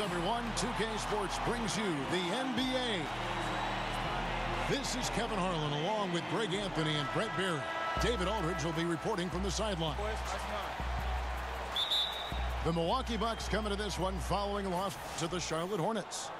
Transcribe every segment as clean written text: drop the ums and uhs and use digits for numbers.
everyone. 2K Sports brings you the NBA. This is Kevin Harlan along with Greg Anthony and Brett Berry. David Aldridge will be reporting from the sideline. The Milwaukee Bucks coming to this one following a loss to the Charlotte Hornets.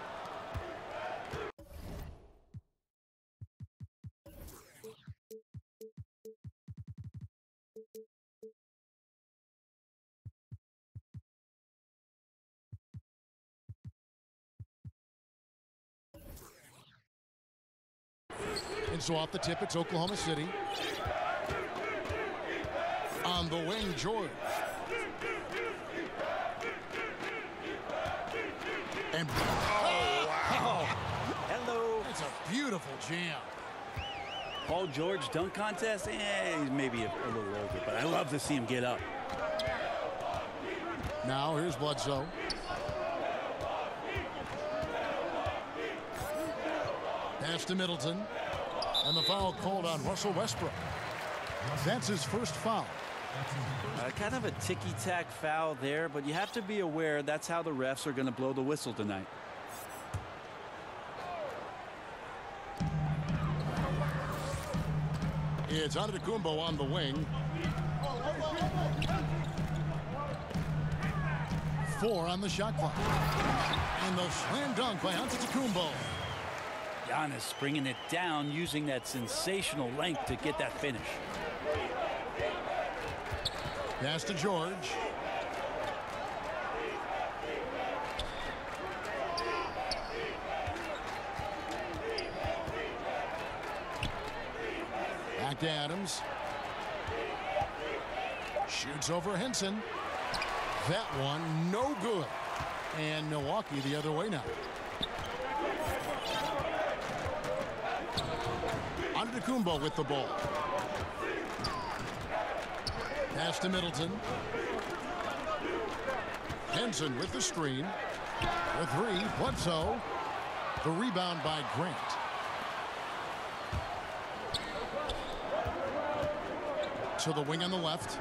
And so off the tip, it's Oklahoma City. On the wing, George. And oh, wow. Hello. It's a beautiful jam. Paul George dunk contest? He's maybe a little older, but I love to see him get up. Now here's Bledsoe. Pass to Middleton. And the foul called on Russell Westbrook. That's his first foul. Kind of a ticky-tack foul there, but you have to be aware that's how the refs are going to blow the whistle tonight. It's Antetokounmpo on the wing. 4 on the shot clock. And the slam dunk by Antetokounmpo. Giannis bringing it down, using that sensational length to get that finish. Pass to George. Back to Adams. Shoots over Henson. That one no good. And Milwaukee the other way now. Antetokounmpo with the ball. Pass to Middleton. Henson with the screen. The 3, Bledsoe. The rebound by Grant. To the wing on the left.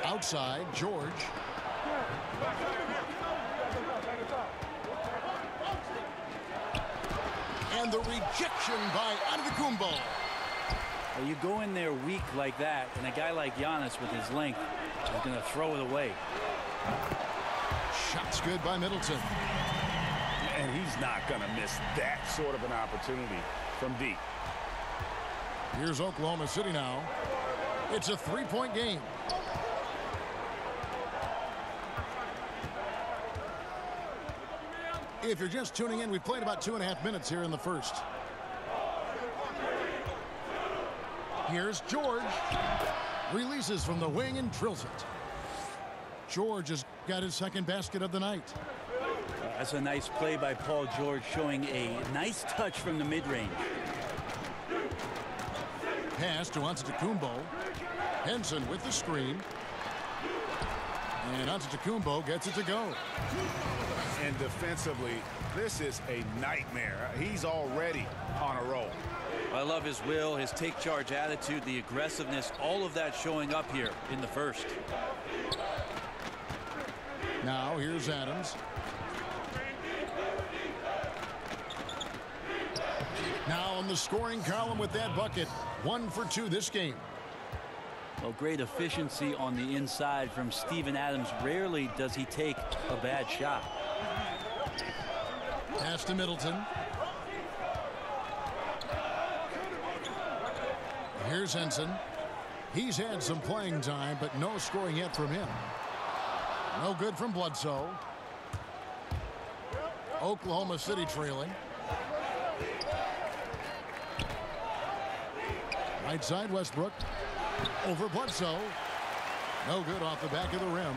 Outside, George. And the rejection by Antetokounmpo. Well, you go in there weak like that, and a guy like Giannis with his length is going to throw it away. Shots good by Middleton. And he's not going to miss that sort of an opportunity from deep. Here's Oklahoma City now. It's a 3-point game. If you're just tuning in, we've played about 2.5 minutes here in the first. Here's George. Releases from the wing and drills it. George has got his second basket of the night. That's a nice play by Paul George, showing a nice touch from the mid-range. Pass to Antetokounmpo. Henson with the screen. And Antetokounmpo gets it to go. And defensively, this is a nightmare. He's already on a roll. I love his will, his take-charge attitude, the aggressiveness, all of that showing up here in the first. Now here's Adams. Now on the scoring column with that bucket. 1 for 2 this game. Well, great efficiency on the inside from Steven Adams. Rarely does he take a bad shot. Pass to Middleton. Here's Henson. He's had some playing time, but no scoring yet from him. No good from Bledsoe. Oklahoma City trailing. Right side, Westbrook. Over Bledsoe. No good off the back of the rim.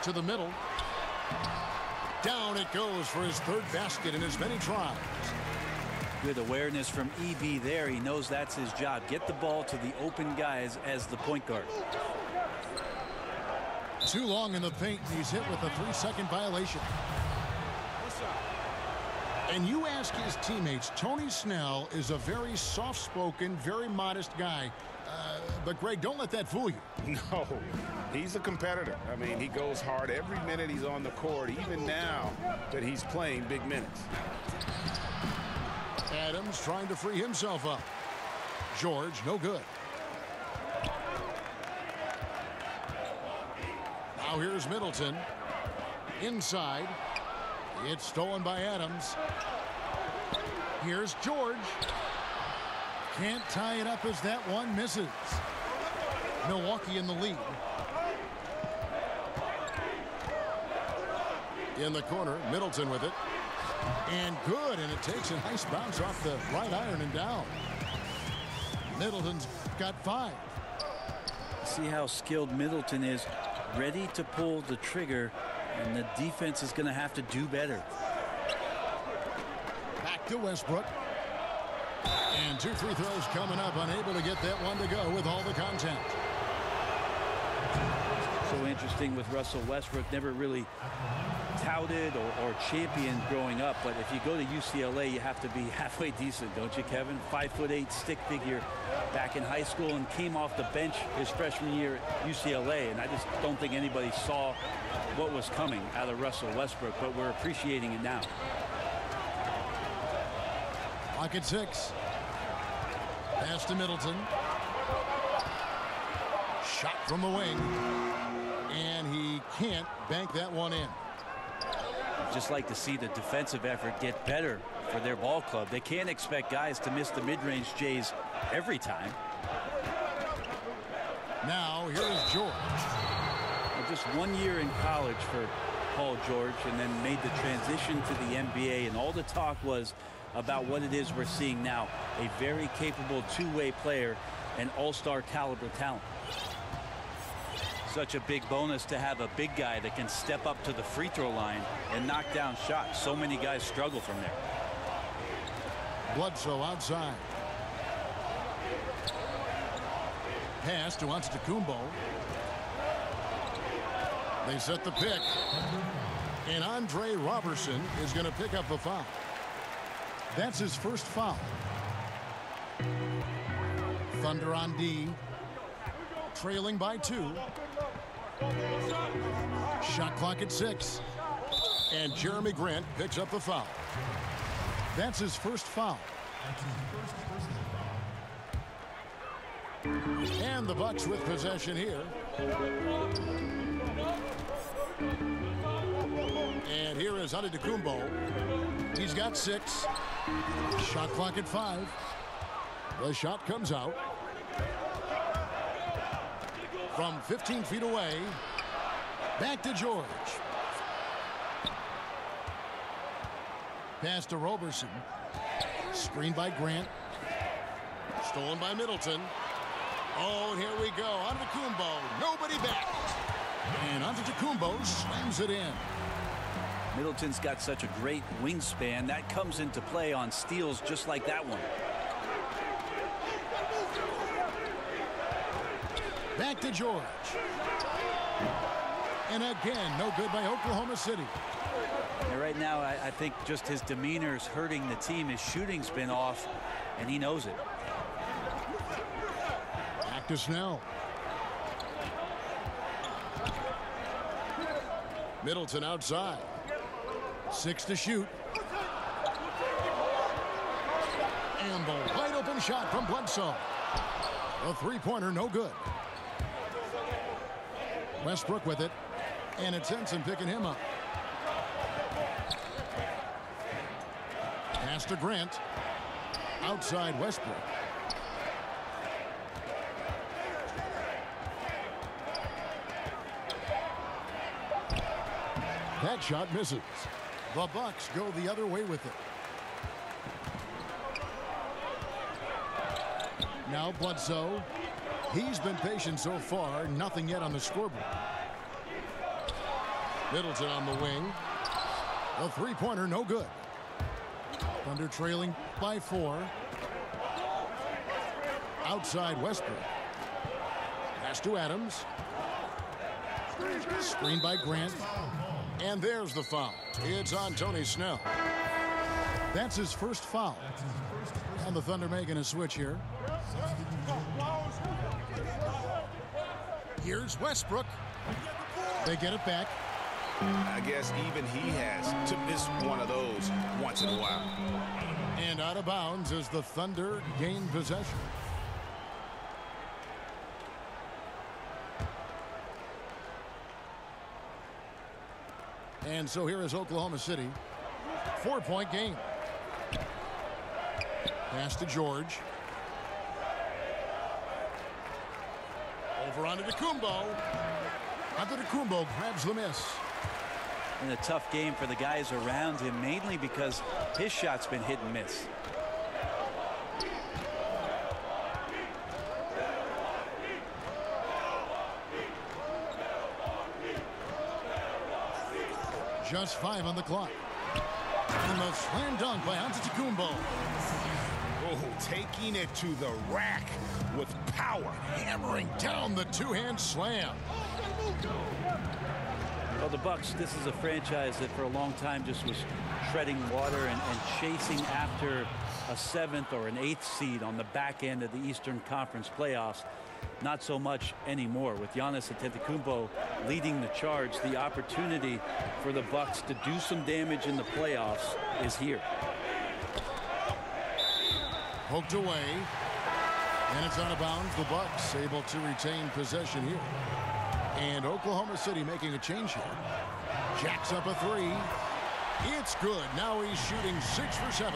To the middle. Down it goes for his third basket in as many tries. Good awareness from EB there. He knows that's his job. Get the ball to the open guys as the point guard. Too long in the paint. He's hit with a 3-second violation. And you ask his teammates, Tony Snell is a very soft-spoken, very modest guy. But, Greg, don't let that fool you. No, He's a competitor. I mean, he goes hard every minute he's on the court, even now that he's playing big minutes. Adams trying to free himself up. George, no good. Now here's Middleton. Inside. It's stolen by Adams. Here's George. Can't tie it up as that one misses. Milwaukee in the lead. In the corner, Middleton with it. And good, and it takes a nice bounce off the right iron and down. Middleton's got 5. See how skilled Middleton is, ready to pull the trigger, and the defense is going to have to do better. Back to Westbrook. And 2 free throws coming up, unable to get that one to go with all the contact. So interesting with Russell Westbrook, never really touted or championed growing up, but if you go to UCLA, you have to be halfway decent, don't you, Kevin? 5'8" stick figure back in high school, and came off the bench his freshman year at UCLA, and I just don't think anybody saw what was coming out of Russell Westbrook, but we're appreciating it now. Clock at 6. Pass to Middleton. Shot from the wing. And he can't bank that one in. Just like to see the defensive effort get better for their ball club. They can't expect guys to miss the mid-range Jays every time. Now here's George. Well, just 1 year in college for Paul George, and then made the transition to the NBA, and all the talk was about what it is we're seeing now. A very capable two-way player and all-star caliber talent. Such a big bonus to have a big guy that can step up to the free throw line and knock down shots. So many guys struggle from there. Bledsoe outside. Pass to Antetokounmpo. They set the pick. And Andre Robertson is going to pick up the foul. That's his first foul. Thunder on D. Trailing by 2. Shot clock at 6. And Jeremy Grant picks up the foul. That's his first foul. And the Bucks with possession here. And here is Antetokounmpo. He's got 6. Shot clock at 5. The shot comes out. From 15 feet away. Back to George. Pass to Robertson. Screened by Grant. Stolen by Middleton. Oh, and here we go. Antetokounmpo. Nobody back. And Antetokounmpo slams it in. Middleton's got such a great wingspan. That comes into play on steals just like that one. Back to George. And again, no good by Oklahoma City. And right now, I think just his demeanor is hurting the team. His shooting's been off, and he knows it. Back to Snell. Middleton outside. 6 to shoot. And the wide open shot from Bledsoe. A three-pointer, no good. Westbrook with it. And it's Henson picking him up. Pass to Grant. Outside Westbrook. That shot misses. The Bucks go the other way with it. Now Bledsoe. He's been patient so far. Nothing yet on the scoreboard. Middleton on the wing. A three-pointer, no good. Thunder trailing by 4. Outside Westbrook. Pass to Adams. Screened by Grant. And there's the foul. It's on Tony Snell. That's his first foul. And the Thunder making a switch here. Here's Westbrook. They get it back. I guess even he has to miss one of those once in a while. And out of bounds as the Thunder gain possession. And so here is Oklahoma City. 4-point game. Pass to George. Over onto Antetokounmpo. Antetokounmpo grabs the miss. And a tough game for the guys around him, mainly because his shot's been hit and miss. Just 5 on the clock. And the slam dunk by Antetokounmpo. Oh, taking it to the rack with power. Hammering down the two-hand slam. Well, the Bucks, this is a franchise that for a long time just was treading water and chasing after a 7th or an 8th seed on the back end of the Eastern Conference playoffs. Not so much anymore. With Giannis Antetokounmpo leading the charge, the opportunity for the Bucks to do some damage in the playoffs is here. Poked away. And it's out of bounds. The Bucks able to retain possession here. And Oklahoma City making a change here. Jacks up a 3. It's good. Now he's shooting 6 for 7.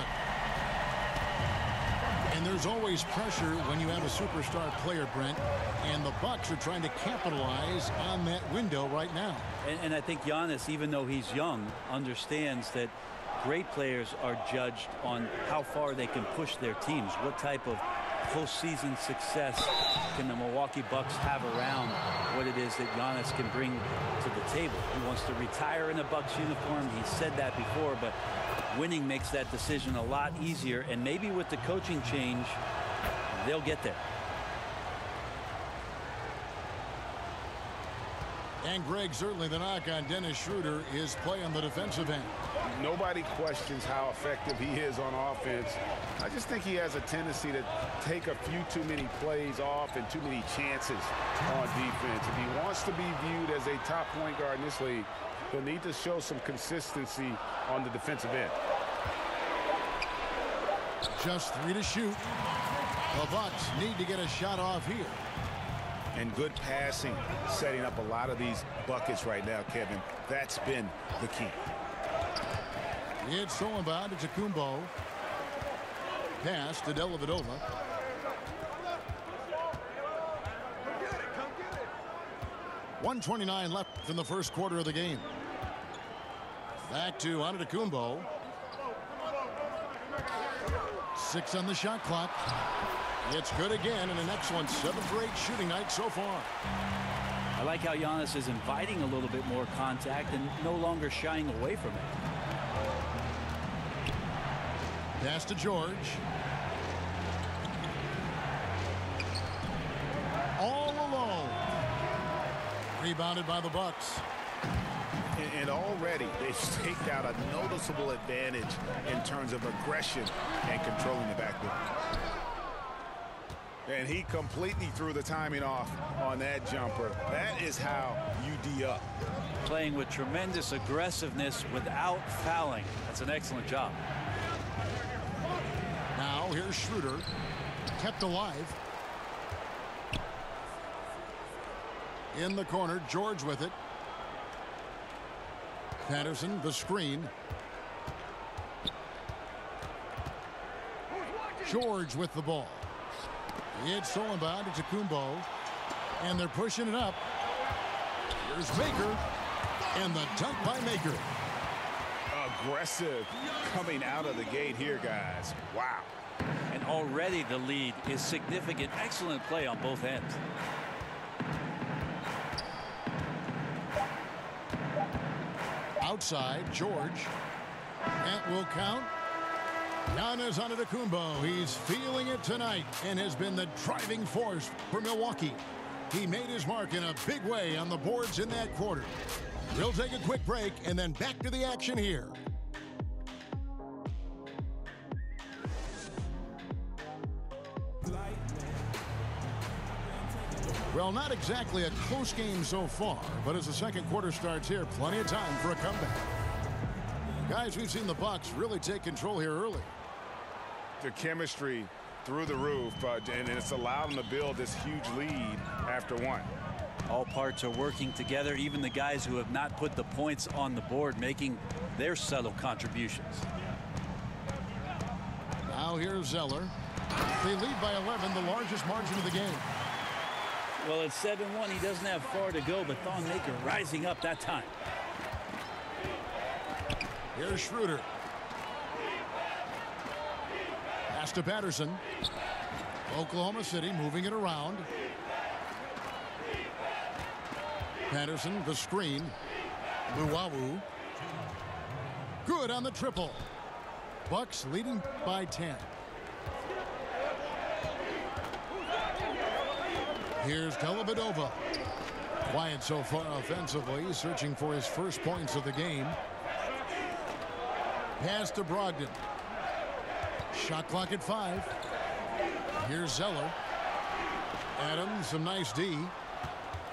And there's always pressure when you have a superstar player, Brent. And the Bucks are trying to capitalize on that window right now. And I think Giannis, even though he's young, understands that great players are judged on how far they can push their teams. What type of postseason success can the Milwaukee Bucks have around what it is that Giannis can bring to the table. He wants to retire in a Bucks uniform. He said that before, but winning makes that decision a lot easier. And maybe with the coaching change, they'll get there. And Greg, certainly the knock on Dennis Schroeder is play on the defensive end. Nobody questions how effective he is on offense. I just think he has a tendency to take a few too many plays off and too many chances on defense. If he wants to be viewed as a top point guard in this league, he'll need to show some consistency on the defensive end. Just 3 to shoot. The Bucks need to get a shot off here. And good passing, setting up a lot of these buckets right now, Kevin. That's been the key. It's stolen by Antetokounmpo. Pass to Dellavedova. .129 left in the first quarter of the game. Back to Antetokounmpo. 6 on the shot clock. It's good again, and an excellent 7th rate shooting night so far. I like how Giannis is inviting a little bit more contact and no longer shying away from it. Pass to George. All alone. Rebounded by the Bucks. And already they've staked out a noticeable advantage in terms of aggression and controlling the backcourt. And he completely threw the timing off on that jumper. That is how you D up. Playing with tremendous aggressiveness without fouling. That's an excellent job. Now here's Schroeder. Kept alive. In the corner, George with it. Patterson, the screen. George with the ball. It's stolen by Antetokounmpo. And they're pushing it up. Here's Maker. And the dunk by Maker. Aggressive coming out of the gate here, guys. Wow. And already the lead is significant. Excellent play on both ends. Outside, George. That will count. Giannis Antetokounmpo, he's feeling it tonight and has been the driving force for Milwaukee. He made his mark in a big way on the boards in that quarter. We'll take a quick break and then back to the action here. Well, not exactly a close game so far, but as the second quarter starts here, plenty of time for a comeback. Guys, we've seen the Bucks really take control here early. The chemistry through the roof, and it's allowed them to build this huge lead after one. All parts are working together, even the guys who have not put the points on the board making their subtle contributions. Now here's Zeller. They lead by 11, the largest margin of the game. Well, it's 7-1. He doesn't have far to go, but Thon Maker rising up that time. Here's Schroeder. Pass to Patterson. Oklahoma City moving it around. Patterson, the screen. Luwawu. Good on the triple. Bucks leading by 10. Here's Dellavedova. Quiet so far offensively, searching for his first points of the game. Pass to Brogdon. Shot clock at 5. Here's Zeller. Adams, some nice D.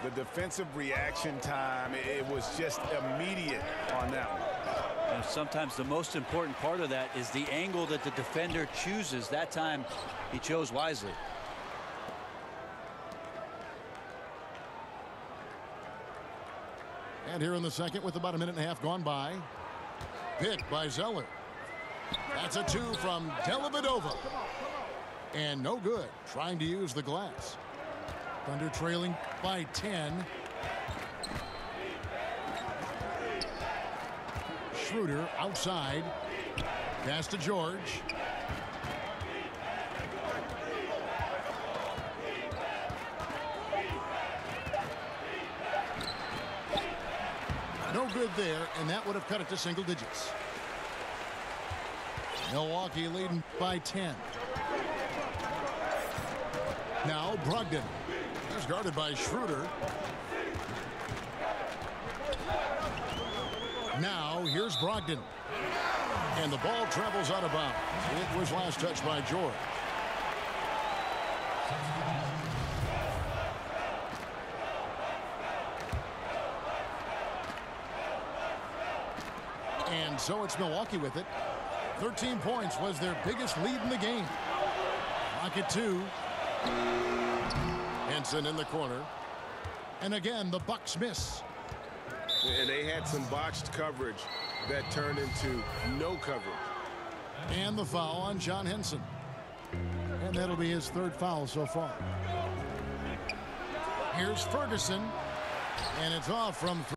The defensive reaction time, it was just immediate on that one. And sometimes the most important part of that is the angle that the defender chooses. That time he chose wisely. And here in the second with about a minute and a half gone by. Picked by Zeller. That's a 2 from Dellavedova. And no good. Trying to use the glass. Thunder trailing by 10. Schroeder outside. Pass to George. No good there, and that would have cut it to single digits. Milwaukee leading by 10. Now Brogdon. He's guarded by Schroeder. Now here's Brogdon. And the ball travels out of bounds. It was last touched by George. And so it's Milwaukee with it. 13 points was their biggest lead in the game. Clock at 2. Henson in the corner. And again, the Bucks miss. And they had some botched coverage that turned into no coverage. And the foul on John Henson. And that'll be his third foul so far. Here's Ferguson. And it's off from 3.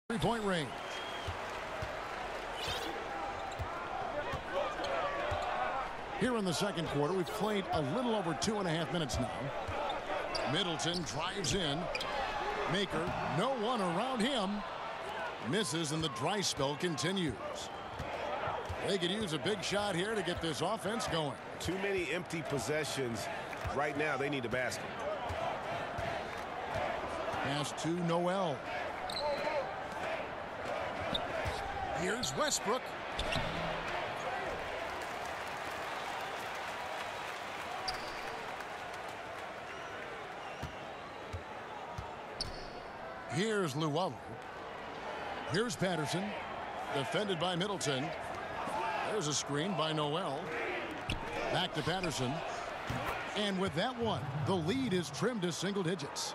Three-point range. Here in the second quarter, we've played a little over 2.5 minutes now. Middleton drives in. Maker, no one around him. Misses, and the dry spell continues. They could use a big shot here to get this offense going. Too many empty possessions. Right now, they need a basket. Pass to Noel. Here's Westbrook. Here's Luwawu. Here's Patterson. Defended by Middleton. There's a screen by Noel. Back to Patterson. And with that one, the lead is trimmed to single digits.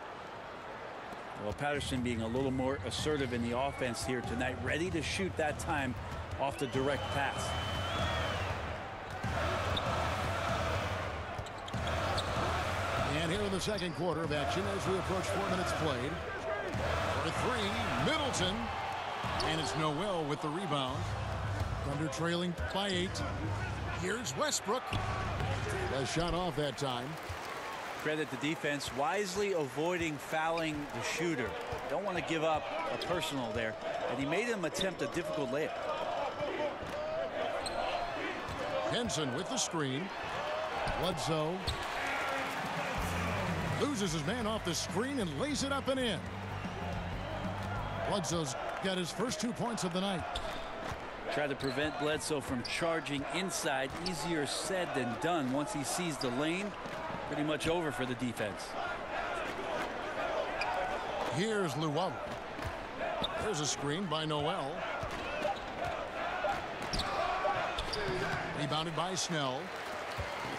Well, Patterson being a little more assertive in the offense here tonight, ready to shoot that time off the direct pass. And here in the second quarter of action as we approach 4 minutes played. For 3, Middleton. And it's Noel with the rebound. Thunder trailing by 8. Here's Westbrook. A shot off that time. Credit the defense, wisely avoiding fouling the shooter. Don't want to give up a personal there. And he made him attempt a difficult layup. Henson with the screen. Bledsoe loses his man off the screen and lays it up and in. Bledsoe's got his first 2 points of the night. Try to prevent Bledsoe from charging inside. Easier said than done. Once he sees the lane, pretty much over for the defense. Here's Luwawu. There's a screen by Noel. Rebounded by Snell.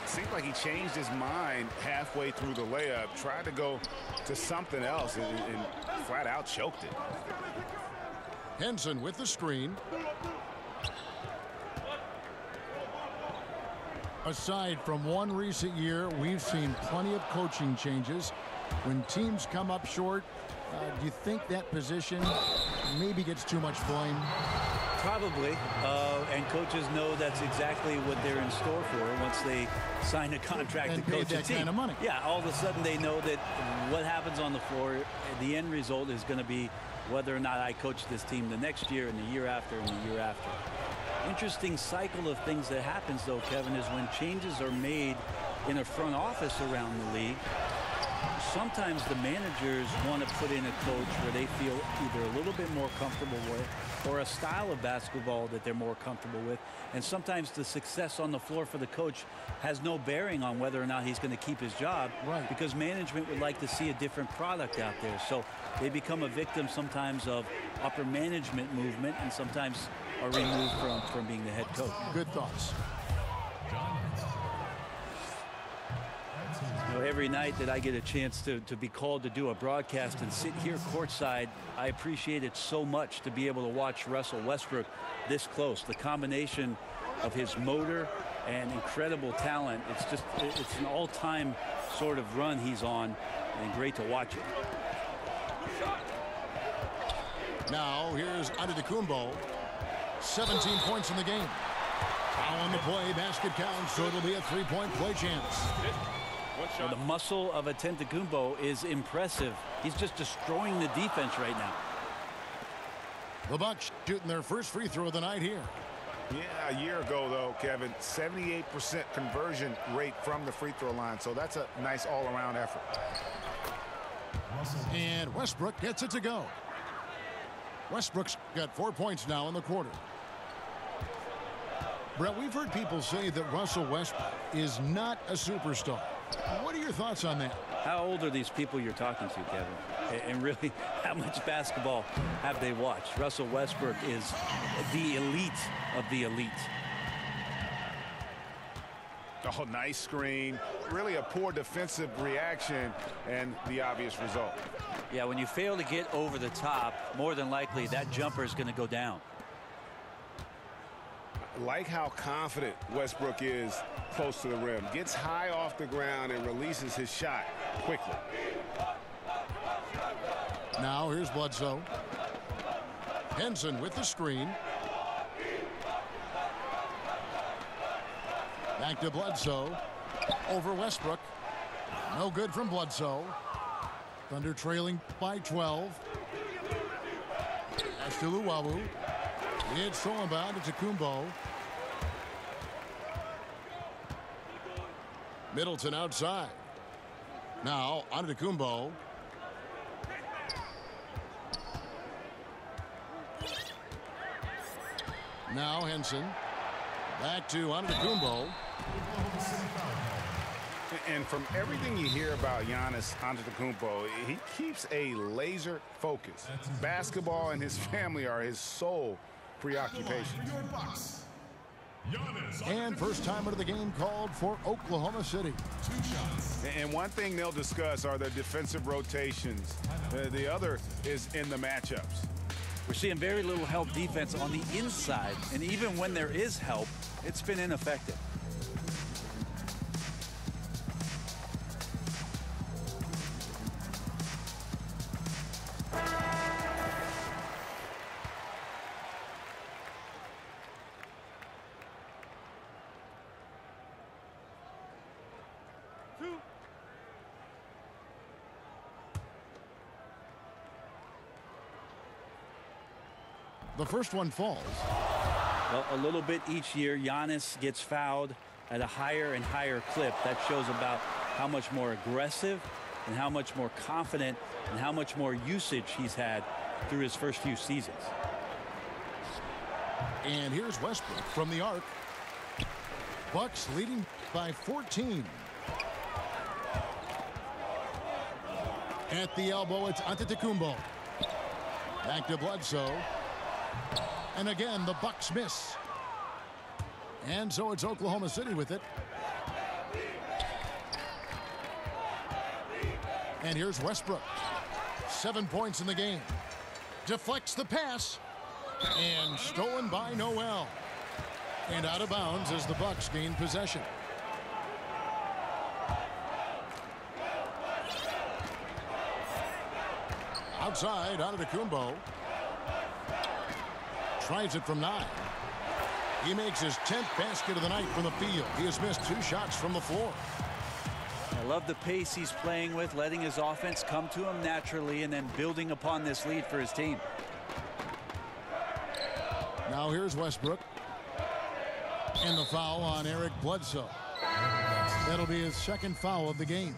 Seemed like he changed his mind halfway through the layup, tried to go to something else, and flat out choked it. Henson with the screen. Aside from one recent year, we've seen plenty of coaching changes. When teams come up short, do you think that position maybe gets too much blame? Probably, and coaches know that's exactly what they're in store for once they sign a contract and to coach that a team. Kind of money. Yeah, all of a sudden they know that what happens on the floor, the end result is going to be whether or not I coach this team the next year and the year after and the year after. Interesting cycle of things that happens, though, Kevin, is when changes are made in a front office around the league. Sometimes the managers want to put in a coach where they feel either a little bit more comfortable with or a style of basketball that they're more comfortable with. And sometimes the success on the floor for the coach has no bearing on whether or not he's going to keep his job. Right. Because management would like to see a different product out there. So they become a victim sometimes of upper management movement and sometimes are removed from being the head coach. Good thoughts. You know, every night that I get a chance to be called to do a broadcast and sit here courtside, I appreciate it so much to be able to watch Russell Westbrook this close. The combination of his motor and incredible talent, it's an all-time sort of run he's on, and great to watch it. Now here's Antetokounmpo. 17 points in the game. Foul on the play, basket counts, so it'll be a three-point play chance. Well, the muscle of Antetokounmpo is impressive. He's just destroying the defense right now. The Bucks shooting their first free throw of the night here. Yeah, a year ago, though, Kevin, 78% conversion rate from the free throw line, so that's a nice all-around effort. And Westbrook gets it to go. Westbrook's got 4 points now in the quarter. Brett, we've heard people say that Russell Westbrook is not a superstar. What are your thoughts on that? How old are these people you're talking to, Kevin? And really, how much basketball have they watched? Russell Westbrook is the elite of the elite. Oh, nice screen. Really a poor defensive reaction and the obvious result. Yeah, when you fail to get over the top, more than likely that jumper is going to go down. Like how confident Westbrook is close to the rim. Gets high off the ground and releases his shot quickly. Now here's Bledsoe. Henson with the screen. Back to Bledsoe. Over Westbrook. No good from Bledsoe. Thunder trailing by 12. Pass to Luwawu. It's stolen by Antetokounmpo. Middleton outside. Now Antetokounmpo. Now Henson. Back to Antetokounmpo. And from everything you hear about Giannis Antetokounmpo, he keeps a laser focus. Basketball and his family are his sole preoccupation. And first time out of the game called for Oklahoma City. And one thing they'll discuss are their defensive rotations. The other is in the matchups. We're seeing very little help defense on the inside, and even when there is help, it's been ineffective. The first one falls. Well, a little bit each year. Giannis gets fouled at a higher and higher clip. That shows about how much more aggressive and how much more confident and how much more usage he's had through his first few seasons. And here's Westbrook from the arc. Bucks leading by 14. At the elbow, it's Antetokounmpo. Back to Bledsoe. And again, the Bucks miss. And so it's Oklahoma City with it. And here's Westbrook. 7 points in the game. Deflects the pass. And stolen by Noel. And out of bounds as the Bucks gain possession. Outside, Antetokounmpo. Tries it from 9. He makes his 10th basket of the night from the field. He has missed 2 shots from the floor. I love the pace he's playing with, letting his offense come to him naturally and then building upon this lead for his team. Now here's Westbrook. And the foul on Eric Bledsoe. That'll be his 2nd foul of the game.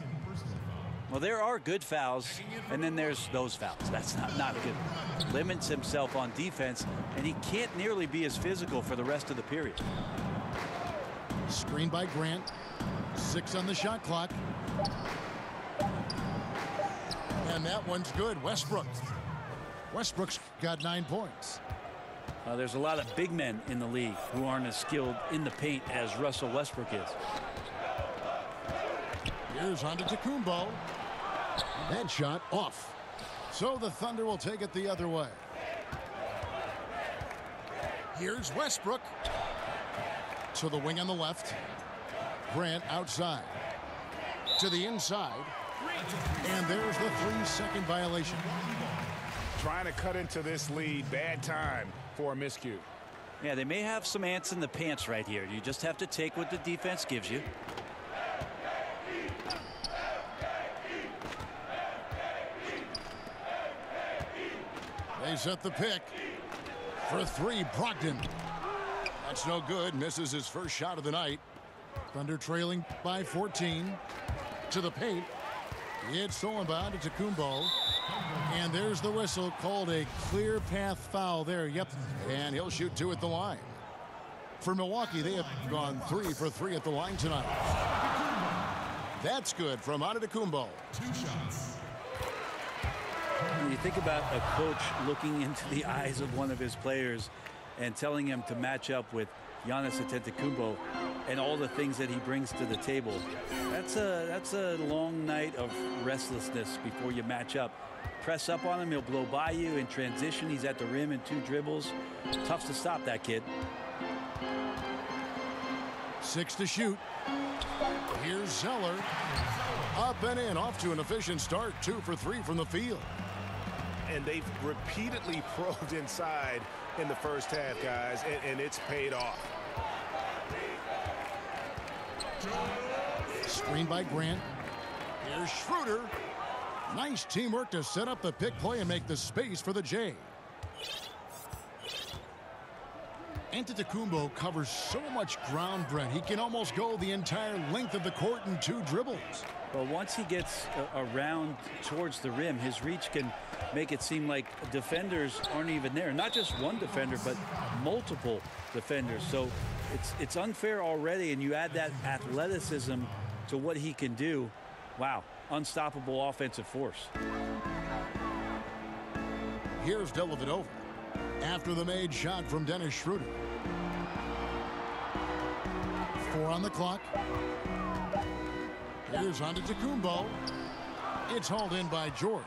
Well, there are good fouls, and then there's those fouls. That's not good. Limits himself on defense, and he can't nearly be as physical for the rest of the period. Screen by Grant. 6 on the shot clock. And that one's good. Westbrook's got 9 points. There's a lot of big men in the league who aren't as skilled in the paint as Russell Westbrook is. Here's Antetokounmpo. That shot off. So the Thunder will take it the other way. Here's Westbrook. To the wing on the left. Grant outside. To the inside. And there's the 3-second violation. Trying to cut into this lead. Bad time for a miscue. Yeah, they may have some ants in the pants right here. You just have to take what the defense gives you. They set the pick. For 3, Brogdon. That's no good. Misses his first shot of the night. Thunder trailing by 14. To the paint. It's stolen by Antetokounmpo. And there's the whistle, called a clear path foul there. Yep. And he'll shoot 2 at the line. For Milwaukee, they have gone 3 for 3 at the line tonight. That's good from Antetokounmpo. 2 shots. When you think about a coach looking into the eyes of one of his players and telling him to match up with Giannis Antetokounmpo and all the things that he brings to the table, that's a long night of restlessness before you match up. Press up on him, he'll blow by you. In transition, he's at the rim in 2 dribbles. Tough to stop that kid. 6 to shoot. Here's Zeller. Up and in, off to an efficient start. 2 for 3 from the field. And they've repeatedly probed inside in the first half, guys, and it's paid off. Screen by Grant. Here's Schroeder. Nice teamwork to set up the pick play and make the space for the J. Antetokounmpo covers so much ground, Brent. He can almost go the entire length of the court in 2 dribbles. Well, once he gets around towards the rim, his reach can make it seem like defenders aren't even there. Not just one defender, but multiple defenders. So it's unfair already, and you add that athleticism to what he can do. Wow, unstoppable offensive force. Here's Dellavedova after the made shot from Dennis Schroeder. 4 on the clock. Here's Antetokounmpo. It's hauled in by George.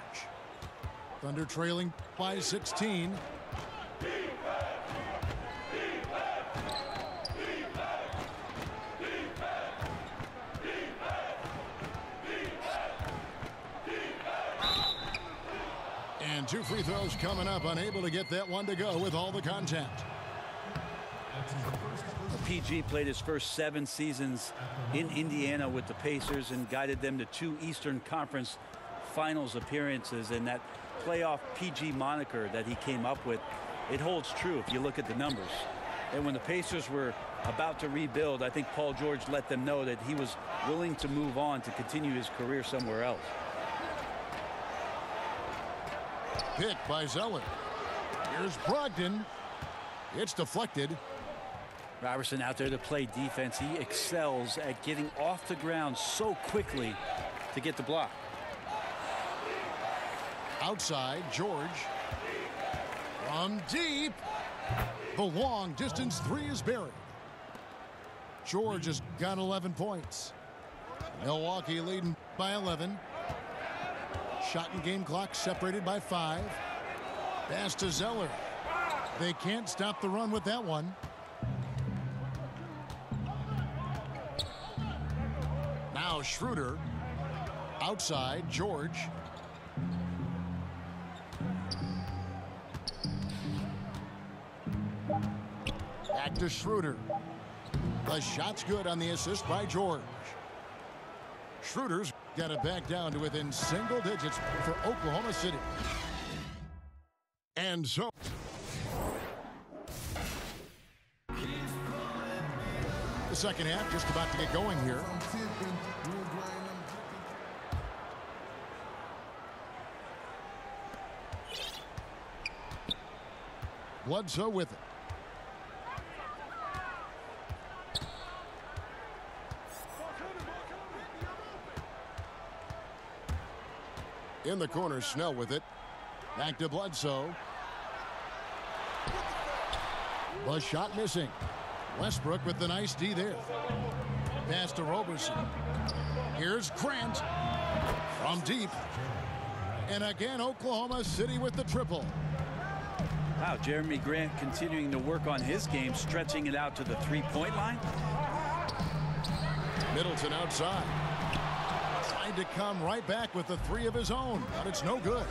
Thunder trailing by 16. And 2 free throws coming up. Unable to get that one to go with all the contact. PG played his first 7 seasons in Indiana with the Pacers and guided them to 2 Eastern Conference Finals appearances. And that playoff PG moniker that he came up with, it holds true if you look at the numbers. And when the Pacers were about to rebuild, I think Paul George let them know that he was willing to move on to continue his career somewhere else. Pick by Zeller. Here's Brogdon. It's deflected. Robertson out there to play defense. He excels at getting off the ground so quickly to get the block. Outside, George. From deep. The long distance three is buried. George has got 11 points. Milwaukee leading by 11. Shot and game clock separated by 5. Pass to Zeller. They can't stop the run with that one. Now Schroeder. Outside, George. Back to Schroeder. The shot's good on the assist by George. Schroeder's got it back down to within single digits for Oklahoma City. And so the second half just about to get going here. Bledsoe with it. In the corner, Snell with it. Back to Bledsoe. The shot missing. Westbrook with the nice D there. Pass to Roberson. Here's Grant from deep. And again, Oklahoma City with the triple. Wow, Jeremy Grant continuing to work on his game, stretching it out to the three-point line. Middleton outside. Trying to come right back with the three of his own, but it's no good.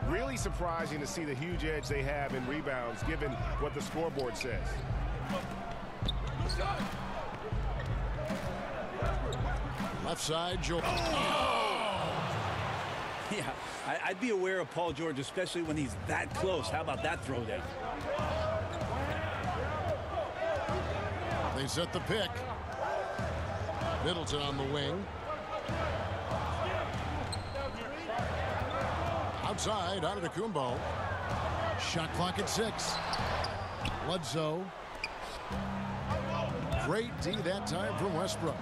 Really surprising to see the huge edge they have in rebounds, given what the scoreboard says. Left side, George. Yeah, I'd be aware of Paul George, especially when he's that close. How about that throwdown? They set the pick. Middleton on the wing. Outside, Antetokounmpo. Shot clock at 6. Bledsoe. Great D that time from Westbrook.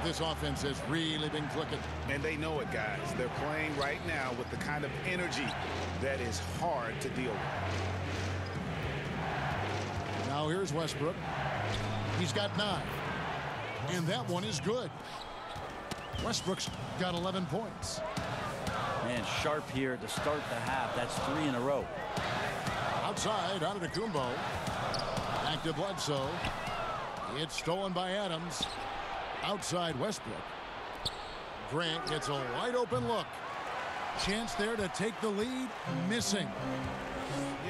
This offense has really been clicking. And they know it, guys. They're playing right now with the kind of energy that is hard to deal with. Now here's Westbrook. He's got 9. And that one is good. Westbrook's got 11 points. Man, sharp here to start the half. That's 3 in a row. Outside, Antetokounmpo. Back to Bledsoe. It's stolen by Adams. Outside Westbrook. Grant gets a wide open look. Chance there to take the lead. Missing.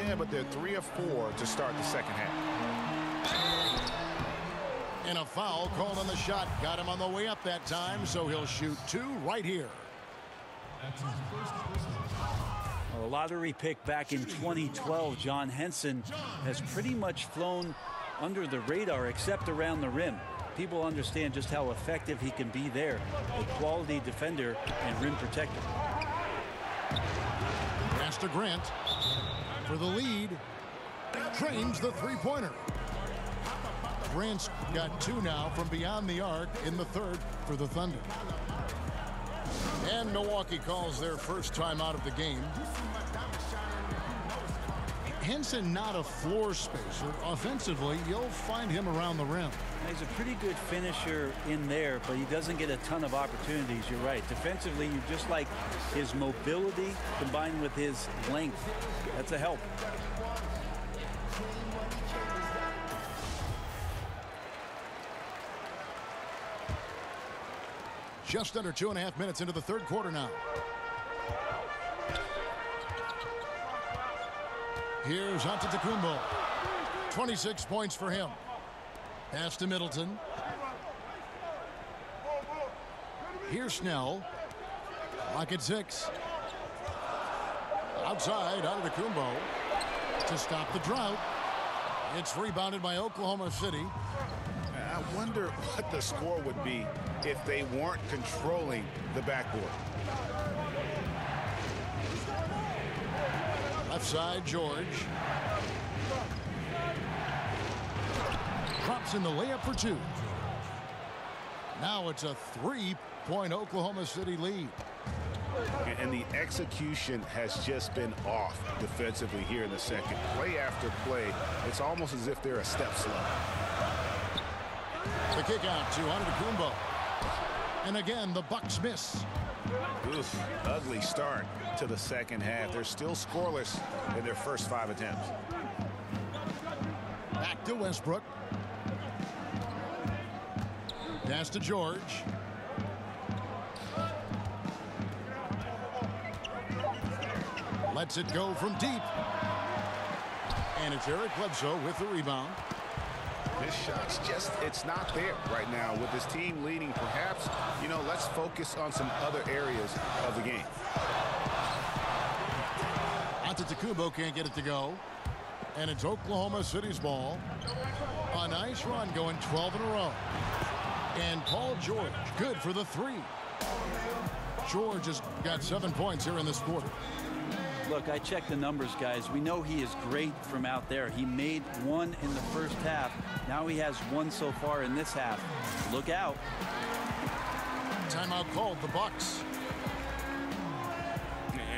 Yeah, but they're 3 of 4 to start the second half. And a foul called on the shot. Got him on the way up that time, so he'll shoot 2 right here. A lottery pick back in 2012, John Henson has pretty much flown under the radar except around the rim. People understand just how effective he can be there. A quality defender and rim protector. Pass to Grant for the lead. Drains the three-pointer. Grant's got 2 now from beyond the arc in the third for the Thunder. And Milwaukee calls their first time out of the game. Henson not a floor spacer. Offensively, you'll find him around the rim. He's a pretty good finisher in there, but he doesn't get a ton of opportunities. You're right. Defensively, you just like his mobility combined with his length. That's a help. Just under 2.5 minutes into the third quarter now. Here's Antetokounmpo. 26 points for him. Pass to Middleton. Here's Snell. Clock at 6. Outside, Antetokounmpo to stop the drought. It's rebounded by Oklahoma City. I wonder what the score would be if they weren't controlling the backboard. Left side, George. Drops in the layup for two. Now it's a 3-point Oklahoma City lead. And the execution has just been off defensively here in the second. Play after play, it's almost as if they're a step slow. The kick out to Antetokounmpo. And again, the Bucks miss. Oof, ugly start to the second half. They're still scoreless in their first 5 attempts. Back to Westbrook. Pass to George. Lets it go from deep. And it's Eric Bledsoe with the rebound. This shot's just, it's not there right now. With this team leading, perhaps, you know, let's focus on some other areas of the game. Antetokounmpo can't get it to go. And it's Oklahoma City's ball. A nice run going 12 in a row. And Paul George, good for the 3. George has got 7 points here in this quarter. Look, I checked the numbers, guys. We know he is great from out there. He made 1 in the first half. Now he has 1 so far in this half. Look out. Timeout called, the Bucks.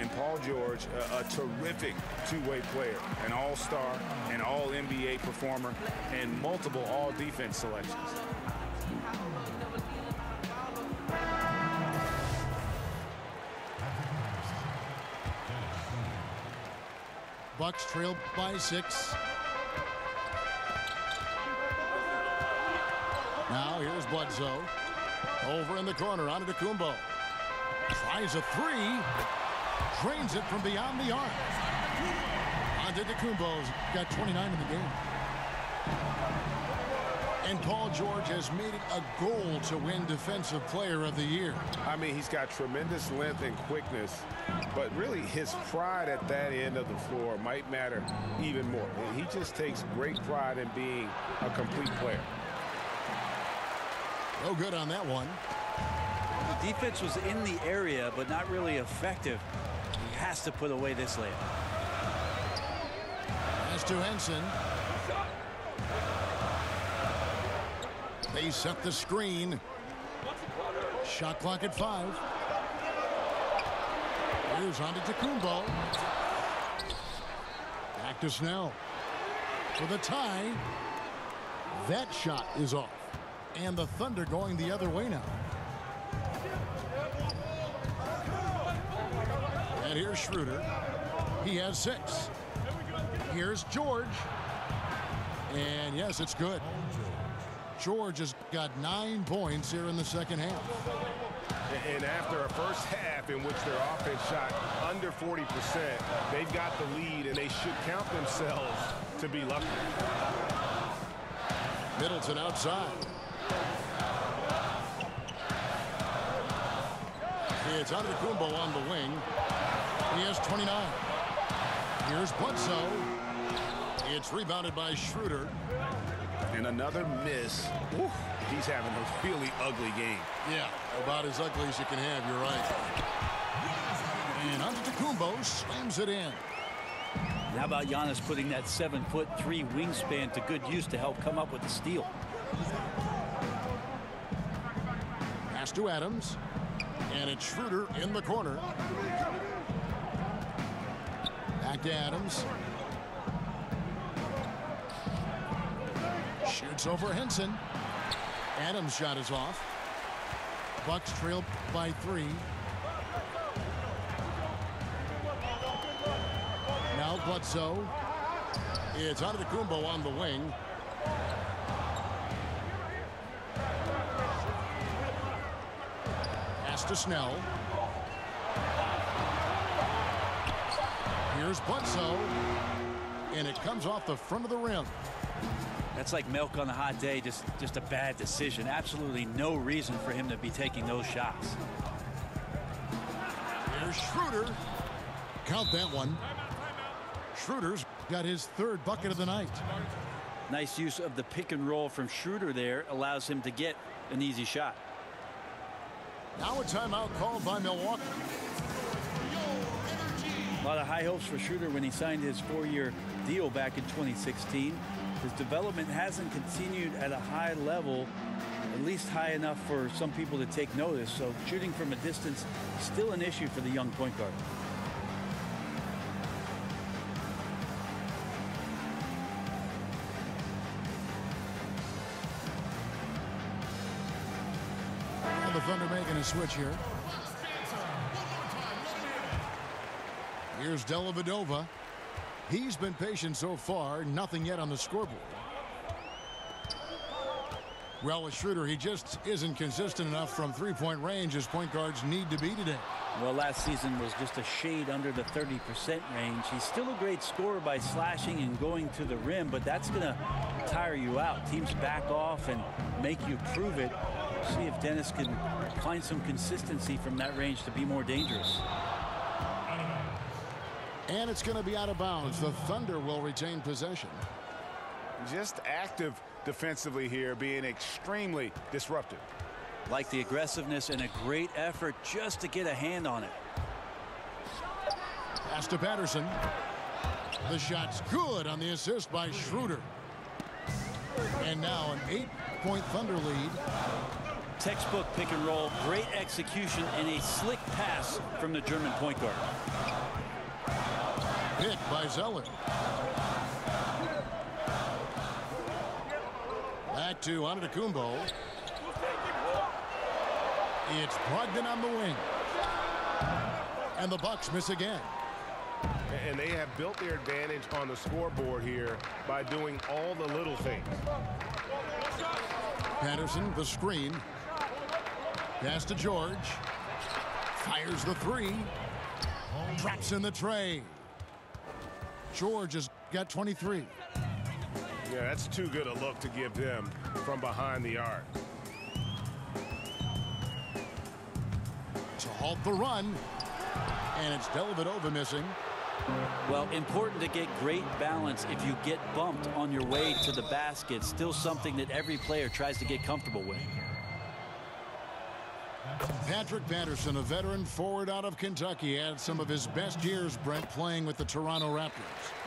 And Paul George, a terrific two-way player, an all-star, an all-NBA performer, and multiple all-defense selections. Bucks trail by 6. Now here's Bledsoe. Over in the corner, Antetokounmpo. Tries a 3. Drains it from beyond the arc. Antetokounmpo's got 29 in the game. And Paul George has made it a goal to win Defensive Player of the Year. I mean, he's got tremendous length and quickness, but really his pride at that end of the floor might matter even more. He just takes great pride in being a complete player. No good on that one. The defense was in the area, but not really effective. He has to put away this layup. Pass to Henson. They set the screen. Shot clock at 5. Here's Antetokounmpo. Back to Snell. For the tie. That shot is off. And the Thunder going the other way now. And here's Schroeder. He has 6. Here's George. And yes, it's good. George has got 9 points here in the second half. And after a first half in which their offense shot under 40%, they've got the lead, and they should count themselves to be lucky. Middleton outside. It's Antetokounmpo on the wing. He has 29. Here's Bledsoe. It's rebounded by Schroeder. And another miss. Ooh, he's having a really ugly game. Yeah, about as ugly as you can have, you're right. And Antetokounmpo slams it in. How about Giannis putting that 7'3" wingspan to good use to help come up with the steal? Pass to Adams. And it's Schroeder in the corner. Back to Adams. Shoots over Henson. Adams' shot is off. Bucks trail by 3. Now Bledsoe. It's Antetokounmpo on the wing. Pass to Snell. Here's Bledsoe. And it comes off the front of the rim. That's like milk on a hot day, just a bad decision. Absolutely no reason for him to be taking those shots. Here's Schroeder. Count that one. Schroeder's got his 3rd bucket of the night. Nice use of the pick and roll from Schroeder there allows him to get an easy shot. Now a timeout called by Milwaukee. A lot of high hopes for Schroeder when he signed his 4-year deal back in 2016. His development hasn't continued at a high level, at least high enough for some people to take notice. So shooting from a distance still an issue for the young point guard. And the Thunder making a switch here. Here's Dellavedova. He's been patient so far. Nothing yet on the scoreboard. Well, with Schroeder, he just isn't consistent enough from three-point range as point guards need to be today. Well, last season was just a shade under the 30% range. He's still a great scorer by slashing and going to the rim, but that's going to tire you out. Teams back off and make you prove it. See if Dennis can find some consistency from that range to be more dangerous. And it's going to be out of bounds. The Thunder will retain possession. Just active defensively here, being extremely disruptive. Like the aggressiveness and a great effort just to get a hand on it. Pass to Patterson. The shot's good on the assist by Schroeder. And now an 8-point Thunder lead. Textbook pick and roll, great execution, and a slick pass from the German point guard. Hit by Zeller. Back to Antetokounmpo. It's Brogdon on the wing. And the Bucks miss again. And they have built their advantage on the scoreboard here by doing all the little things. Patterson, the screen. Pass to George. Fires the three. Drops in the tray. George has got 23. Yeah, that's too good a look to give them from behind the arc. To halt the run. And it's Dellavedova missing. Well, important to get great balance if you get bumped on your way to the basket. Still something that every player tries to get comfortable with. Patrick Patterson, a veteran forward out of Kentucky, had some of his best years, Brent, playing with the Toronto Raptors.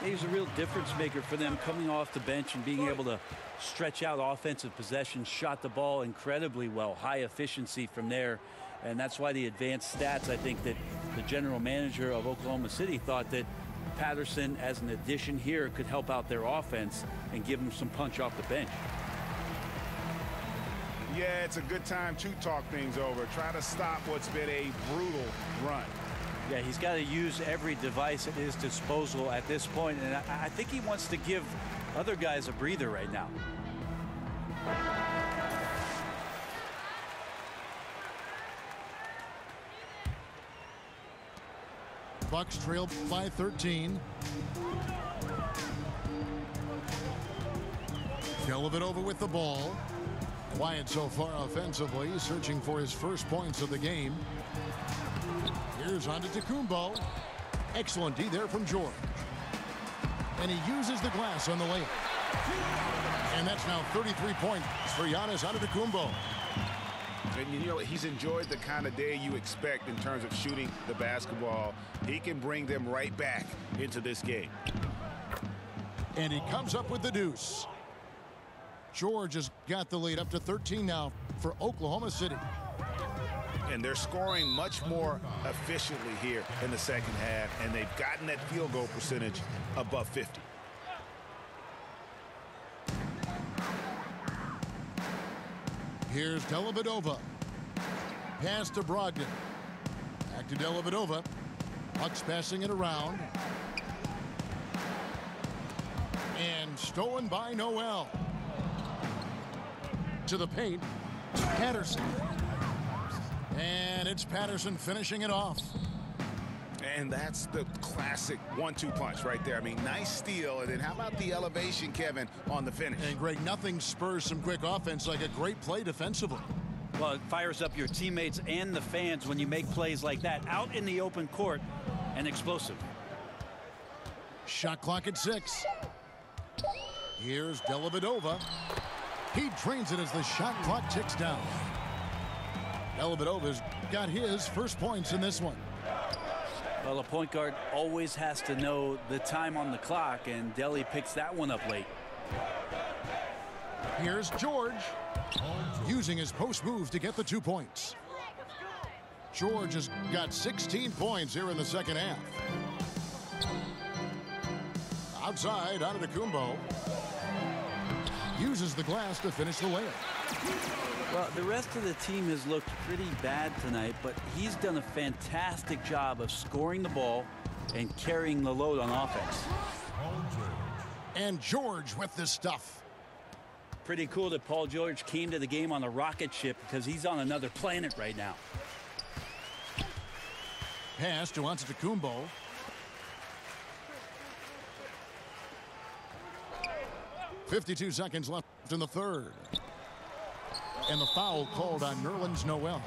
He's a real difference maker for them, coming off the bench and being able to stretch out offensive possessions, shot the ball incredibly well, high efficiency from there. And that's why the advanced stats, I think that the general manager of Oklahoma City thought that Patterson, as an addition here, could help out their offense and give them some punch off the bench. Yeah, it's a good time to talk things over. Try to stop what's been a brutal run. Yeah, he's got to use every device at his disposal at this point, and I think he wants to give other guys a breather right now. Bucks trail by 13. Dellavedova with the ball. Quiet so far offensively, searching for his first points of the game. Here's Antetokounmpo. Excellent D there from George. And he uses the glass on the layup. And that's now 33 points for Giannis Antetokounmpo. And you know, he's enjoyed the kind of day you expect in terms of shooting the basketball. He can bring them right back into this game. And he comes up with the deuce. George has got the lead up to 13 now for Oklahoma City. And they're scoring much more efficiently here in the second half, and they've gotten that field goal percentage above 50. Here's Dellavedova. Pass to Brogdon. Back to Dellavedova. Bucks passing it around. And stolen by Noel. To the paint. Patterson. And it's Patterson finishing it off. And that's the classic 1-2 punch right there. I mean, nice steal. And then how about the elevation, Kevin, on the finish? And Greg, nothing spurs some quick offense like a great play defensively. Well, it fires up your teammates and the fans when you make plays like that out in the open court and explosive. Shot clock at 6. Here's Dellavedova. He drains it as the shot clock ticks down. Dellavedova's got his first points in this one. Well, a point guard always has to know the time on the clock, and Delly picks that one up late. Here's George, using his post move to get the 2 points. George has got 16 points here in the second half. Outside, Antetokounmpo uses the glass to finish the layup. Well, the rest of the team has looked pretty bad tonight, but he's done a fantastic job of scoring the ball and carrying the load on offense. And George with this stuff. Pretty cool that Paul George came to the game on a rocket ship, because he's on another planet right now. Pass to Antetokounmpo. .52 seconds left in the third. And the foul called on Nerlens Noel.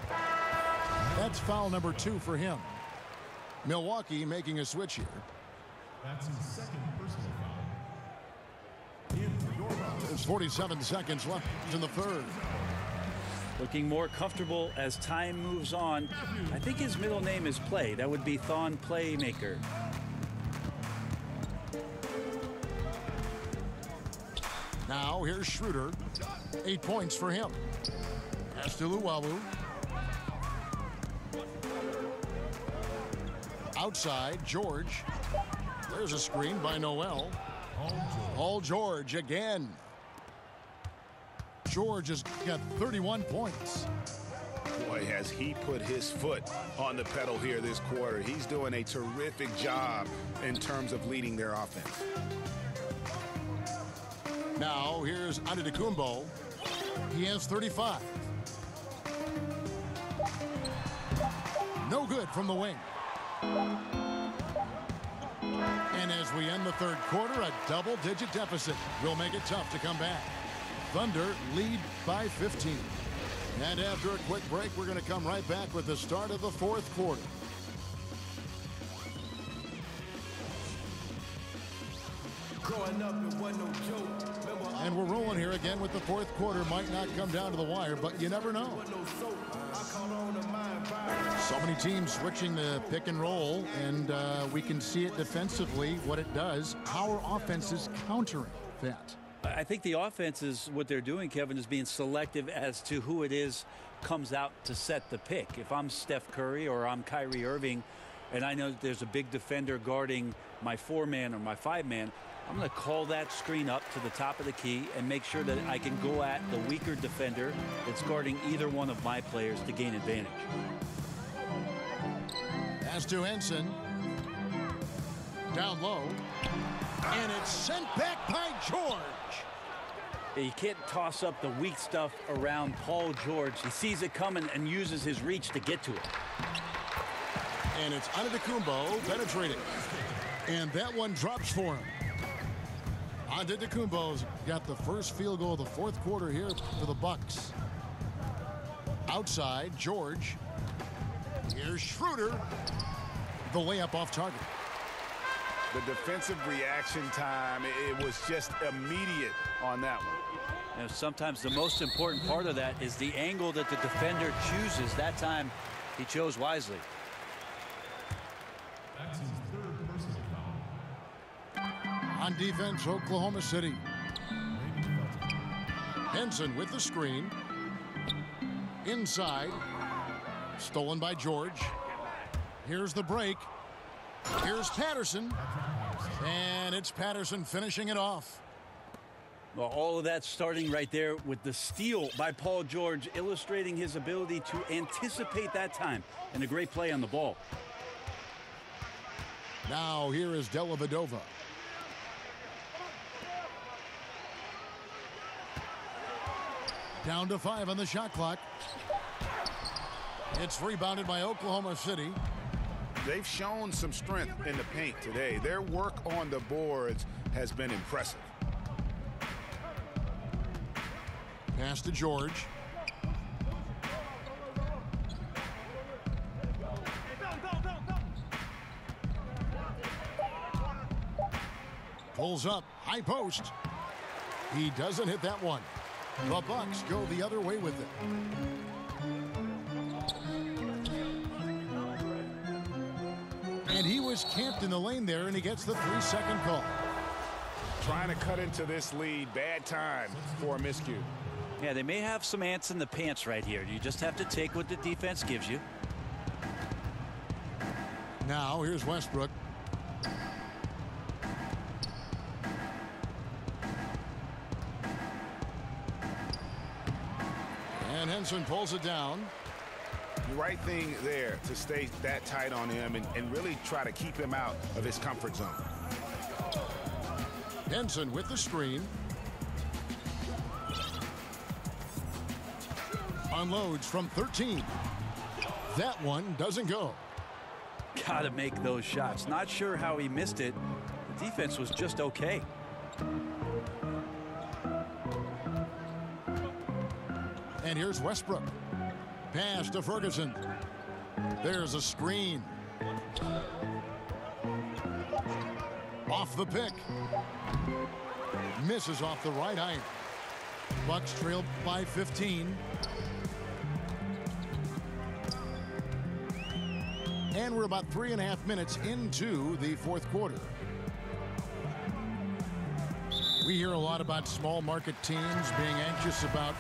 That's foul number 2 for him. Milwaukee making a switch here. That's his second personal foul. There's 47 seconds left in the third. Looking more comfortable as time moves on. I think his middle name is Play. That would be Thon Playmaker. Now here's Schroeder. 8 points for him. Pass to Luwawu. Outside, George. There's a screen by Noel. Paul George again. George has got 31 points. Boy, has he put his foot on the pedal here this quarter. He's doing a terrific job in terms of leading their offense. Now here's Antetokounmpo. He has 35. No good from the wing. And as we end the third quarter, a double-digit deficit will make it tough to come back. Thunder lead by 15. And after a quick break, we're going to come right back with the start of the fourth quarter. Growing up, it wasn't no joke. And we're rolling here again with the fourth quarter. Might not come down to the wire, but you never know. So many teams switching the pick and roll, and we can see it defensively, what it does. Our offense is countering that. I think the offense is what they're doing, Kevin, is being selective as to who it is comes out to set the pick. If I'm Steph Curry or I'm Kyrie Irving, and I know that there's a big defender guarding my 4-man or my 5-man, I'm going to call that screen up to the top of the key and make sure that I can go at the weaker defender that's guarding either one of my players to gain advantage. Pass to Henson. Down low. And it's sent back by George. You can't toss up the weak stuff around Paul George. He sees it coming and uses his reach to get to it. And it's Antetokounmpo penetrating. And that one drops for him. Antetokounmpo's got the first field goal of the fourth quarter here for the Bucks. Outside, George. Here's Schroeder. The layup off target. The defensive reaction time, it was just immediate on that one. And sometimes the most important part of that is the angle that the defender chooses. That time, he chose wisely. That's his third personal foul. On defense, Oklahoma City. Henson with the screen. Inside. Stolen by George. Here's the break. Here's Patterson. And it's Patterson finishing it off. Well, all of that starting right there with the steal by Paul George, illustrating his ability to anticipate that time, and a great play on the ball. Now here is Dellavedova. Down to 5 on the shot clock. It's rebounded by Oklahoma City. They've shown some strength in the paint today. Their work on the boards has been impressive. Pass to George. Pulls up, high post. He doesn't hit that one. The Bucks go the other way with it. And he was camped in the lane there, and he gets the 3-second call. Trying to cut into this lead. Bad time for a miscue. Yeah, they may have some ants in the pants right here. You just have to take what the defense gives you. Now here's Westbrook. And Henson pulls it down. The right thing there to stay that tight on him and really try to keep him out of his comfort zone. Henson with the screen. Unloads from 13. That one doesn't go. Got to make those shots. Not sure how he missed it. The defense was just okay. And here's Westbrook. Pass to Ferguson. There's a screen. Off the pick. Misses off the right iron. Bucks trail by 15. And we're about 3.5 minutes into the fourth quarter. We hear a lot about small market teams being anxious about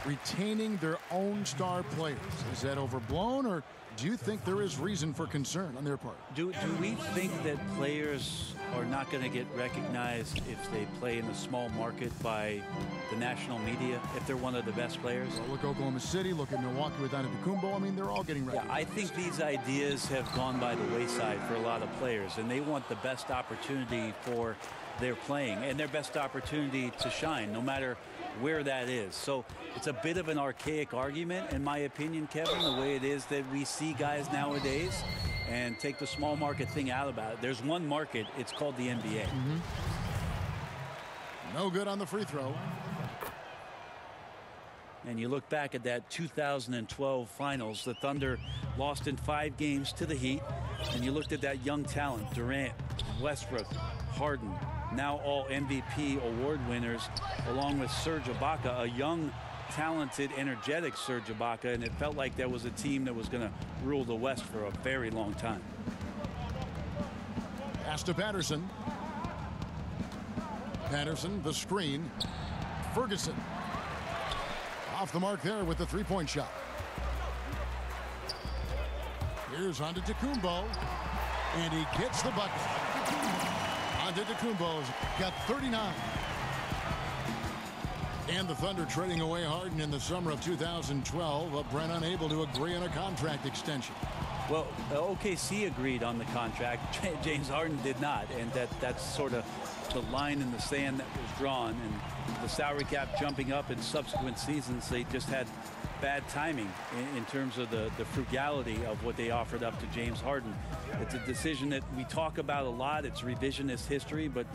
retaining their own star players. Is that overblown, or do you think there is reason for concern on their part? Do we think that players are not going to get recognized if they play in a small market by the national media, if they're one of the best players? Well, look at Oklahoma City, look at Milwaukee with Antetokounmpo. I mean, they're all getting recognized. Yeah, I think these ideas have gone by the wayside for a lot of players, and they want the best opportunity for their playing and their best opportunity to shine, no matter where that is. So it's a bit of an archaic argument, in my opinion, Kevin, the way it is that we see guys nowadays, and take the small market thing out about it. There's one market, it's called the NBA. No good on the free throw. And you look back at that 2012 finals, the Thunder lost in 5 games to the Heat, and you looked at that young talent, Durant, Westbrook, Harden, now all MVP award winners, along with Serge Ibaka, a young, talented, energetic Serge Ibaka, and it felt like there was a team that was going to rule the West for a very long time. Pass to Patterson. Patterson, the screen. Ferguson. Off the mark there with the three-point shot. Here's Antetokounmpo, and he gets the bucket. Antetokounmpo's got 39. And the Thunder trading away Harden in the summer of 2012. But Brent unable to agree on a contract extension. Well, OKC agreed on the contract. James Harden did not, and that's sort of the line in the sand that was drawn. And the salary cap jumping up in subsequent seasons, they just had bad timing in terms of the frugality of what they offered up to James Harden. It's a decision that we talk about a lot. It's revisionist history, but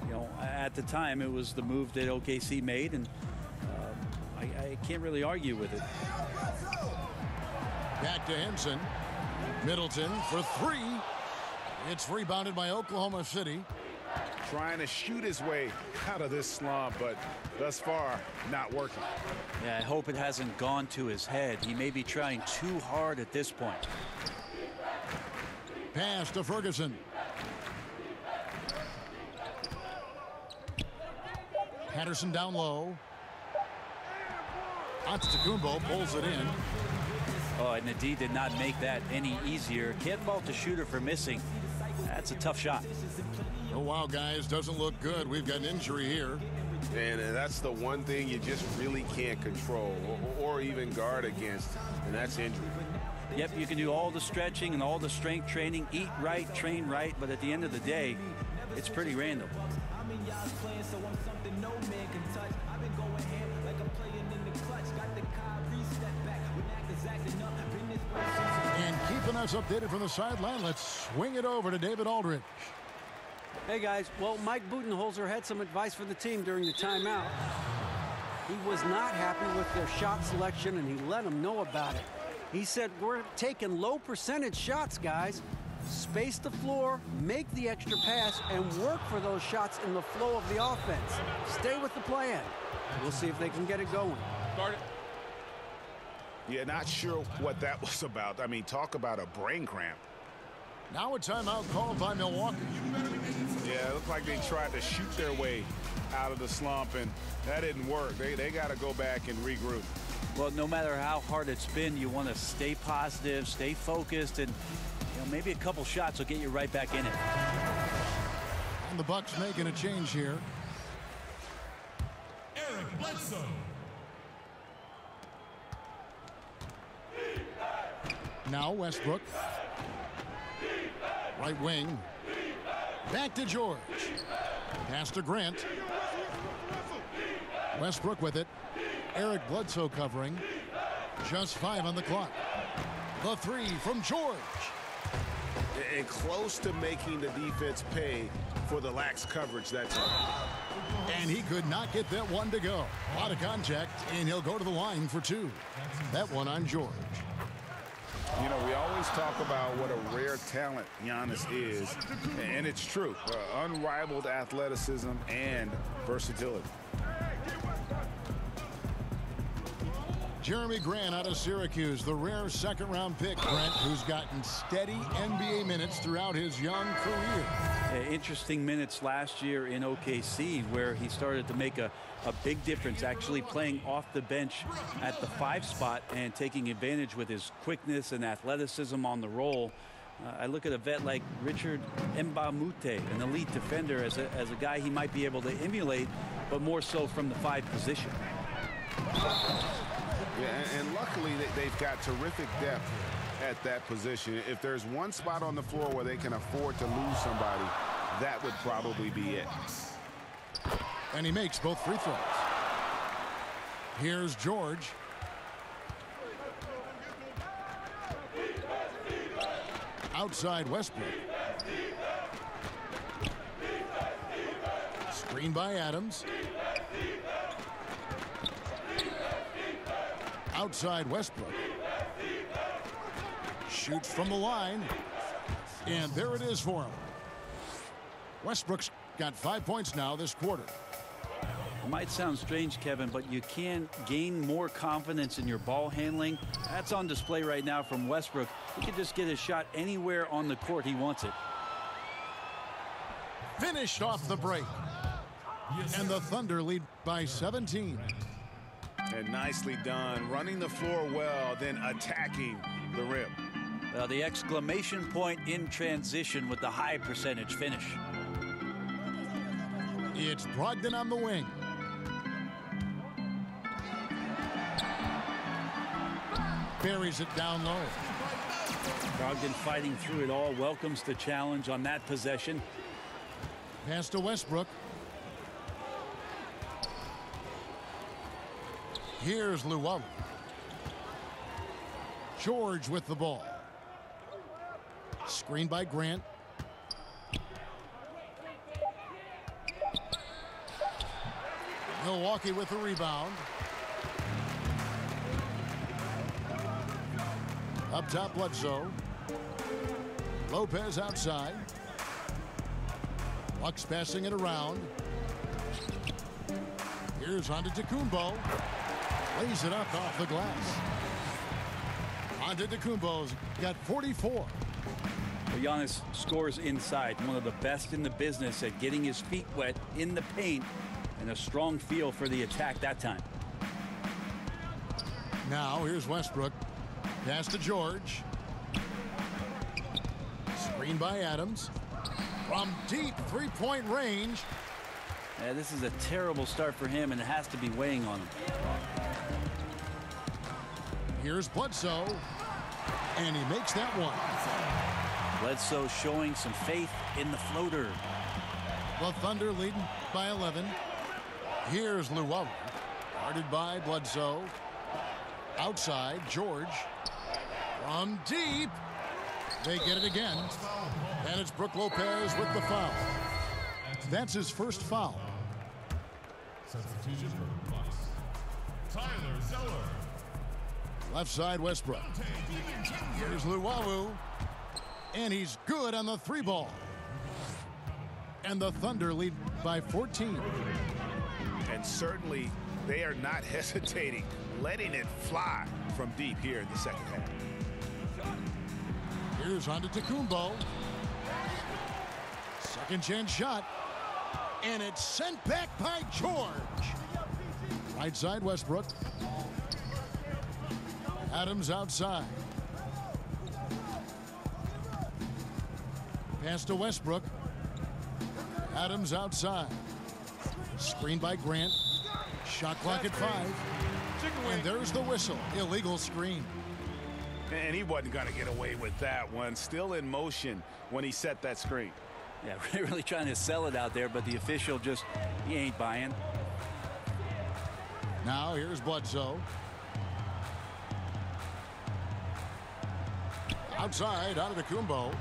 you know, at the time it was the move that OKC made, and I can't really argue with it. Back to Henson. Middleton for 3. It's rebounded by Oklahoma City. Trying to shoot his way out of this slump, but thus far not working. Yeah, I hope it hasn't gone to his head. He may be trying too hard at this point. Pass to Ferguson. Patterson down low. Antetokounmpo pulls it in. Oh, and Nadi did not make that any easier. Can't fault the shooter for missing. That's a tough shot. Oh, wow, guys, doesn't look good. We've got an injury here. And that's the one thing you just really can't control or even guard against, and that's injury. Yep, you can do all the stretching and all the strength training, eat right, train right, but at the end of the day, it's pretty random. And keeping us updated from the sideline, let's swing it over to David Aldridge. Hey, guys. Well, Mike Budenholzer had some advice for the team during the timeout. He was not happy with their shot selection, and he let them know about it. He said, we're taking low percentage shots, guys. Space the floor, make the extra pass, and work for those shots in the flow of the offense. Stay with the plan. We'll see if they can get it going. Start it. Yeah, not sure what that was about. I mean, talk about a brain cramp. Now a timeout called by Milwaukee. Yeah, it looked like they tried to shoot their way out of the slump, and that didn't work. They got to go back and regroup. Well, no matter how hard it's been, you want to stay positive, stay focused, and maybe a couple shots will get you right back in it. And the Bucks making a change here. Eric Bledsoe. Now Westbrook. Right wing. Back to George. Pass to Grant. Westbrook with it. Eric Bledsoe covering. Just 5 on the clock. The 3 from George. And close to making the defense pay for the lax coverage that time. And he could not get that one to go. Out of contact, and he'll go to the line for 2. That one on George. You know, we always talk about what a rare talent Giannis is, and it's true. Unrivaled athleticism and versatility. Jeremy Grant out of Syracuse, the rare second-round pick, Brent, who's gotten steady NBA minutes throughout his young career. Interesting minutes last year in OKC, where he started to make a big difference, actually playing off the bench at the 5 spot and taking advantage with his quickness and athleticism on the roll. I look at a vet like Richard Mbamute, an elite defender, as a guy he might be able to emulate, but more so from the 5 position. Yeah, and luckily they've got terrific depth at that position. If there's one spot on the floor where they can afford to lose somebody, that would probably be it. And he makes both free throws. Here's George. Outside Westbrook. Screen by Adams. Outside Westbrook. Shoots from the line. And there it is for him. Westbrook's got 5 points now this quarter. It might sound strange, Kevin, but you can gain more confidence in your ball handling. That's on display right now from Westbrook. He can just get his shot anywhere on the court he wants it. Finished off the break. And the Thunder lead by 17. And nicely done, running the floor well, then attacking the rim. The exclamation point in transition with the high percentage finish. It's Brogdon on the wing. Buries it down low. Brogdon fighting through it all, welcomes the challenge on that possession. Pass to Westbrook. Here's Luwawu. George with the ball. Screen by Grant. Milwaukee with the rebound. Up top, Bledsoe. Lopez outside. Bucks passing it around. Here's Antetokounmpo. Lays it up off the glass. Antetokounmpo's got 44. Giannis scores inside, one of the best in the business at getting his feet wet in the paint, and a strong feel for the attack that time. Now here's Westbrook. Pass to George. Screen by Adams. From deep three-point range. Yeah, this is a terrible start for him, and it has to be weighing on him. Here's Bledsoe. And he makes that one. Bledsoe showing some faith in the floater. The Thunder leading by 11. Here's Luwawu. Guarded by Bledsoe. Outside, George. From deep. They get it again. And it's Brook Lopez with the foul. That's his first foul. Substitution for the Bucks. Tyler Zeller. Left side, Westbrook. Here's Luwawu. And he's good on the 3-ball. And the Thunder lead by 14. And certainly they are not hesitating, letting it fly from deep here in the second half. Here's Antetokounmpo. Second chance shot. And it's sent back by George. Right side Westbrook. Adams outside. Pass to Westbrook. Adams outside. Screen by Grant. Shot clock at 5. And there's the whistle. Illegal screen. And he wasn't going to get away with that one. Still in motion when he set that screen. Yeah, really trying to sell it out there, but the official just, he ain't buying. Now here's Bledsoe. Outside, Antetokounmpo.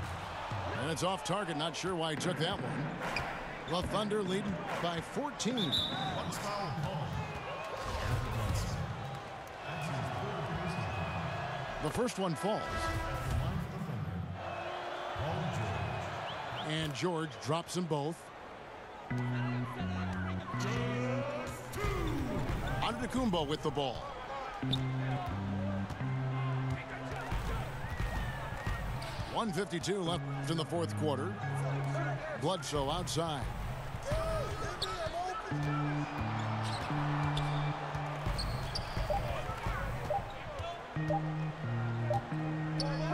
And it's off target. Not sure why he took that one. The Thunder leading by 14. The first one falls. And George drops them both. Antetokounmpo with the ball. .152 left in the fourth quarter. Bledsoe outside.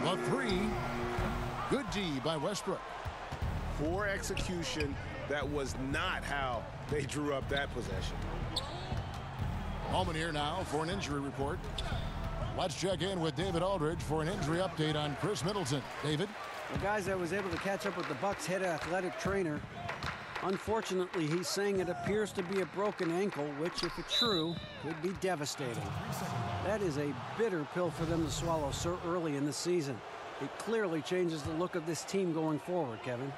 The 3. Good D by Westbrook. Poor execution. That was not how they drew up that possession. Moment here now for an injury report. Let's check in with David Aldridge for an injury update on Chris Middleton. David? Well, guys, I was able to catch up with the Bucks head athletic trainer. Unfortunately, he's saying it appears to be a broken ankle, which, if it's true, could be devastating. That is a bitter pill for them to swallow so early in the season. It clearly changes the look of this team going forward, Kevin.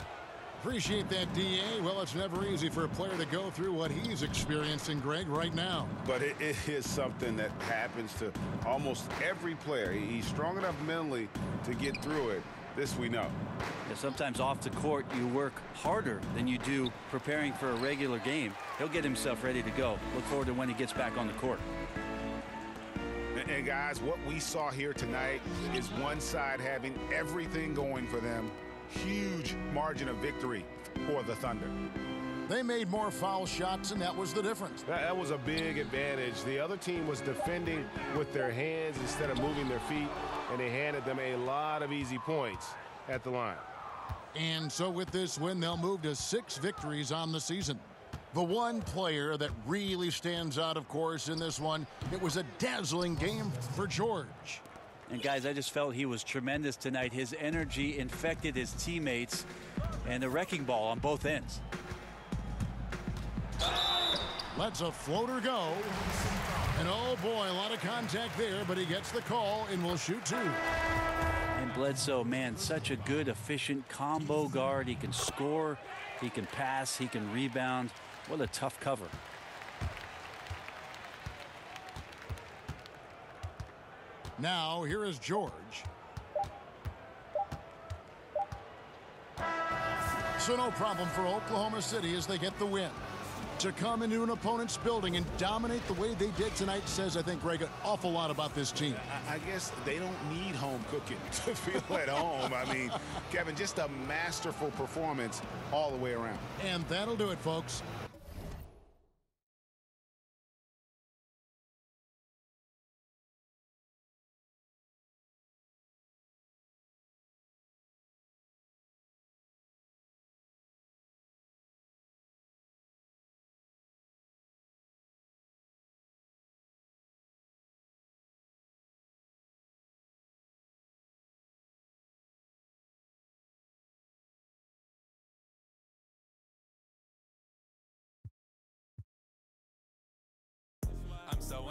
Appreciate that, D.A. Well, it's never easy for a player to go through what he's experiencing, Greg, right now. But it is something that happens to almost every player. He's strong enough mentally to get through it. This we know. Yeah, sometimes off the court, you work harder than you do preparing for a regular game. He'll get himself ready to go. Look forward to when he gets back on the court. And guys, what we saw here tonight is one side having everything going for them. Huge margin of victory for the Thunder. They made more foul shots, and that was the difference. That was a big advantage. The other team was defending with their hands instead of moving their feet, and they handed them a lot of easy points at the line. And so with this win, they'll move to 6 victories on the season. The one player that really stands out, of course, in this one, it was a dazzling game for George. And guys, I just felt he was tremendous tonight. His energy infected his teammates, and the wrecking ball on both ends. Lets a floater go. And oh boy, a lot of contact there, but he gets the call and will shoot 2. And Bledsoe, man, such a good, efficient combo guard. He can score, he can pass, he can rebound. What a tough cover. Now, here is George. So no problem for Oklahoma City as they get the win. To come into an opponent's building and dominate the way they did tonight says, I think, Greg, an awful lot about this team. I guess they don't need home cooking to feel at home. I mean, Kevin, just a masterful performance all the way around. And that'll do it, folks.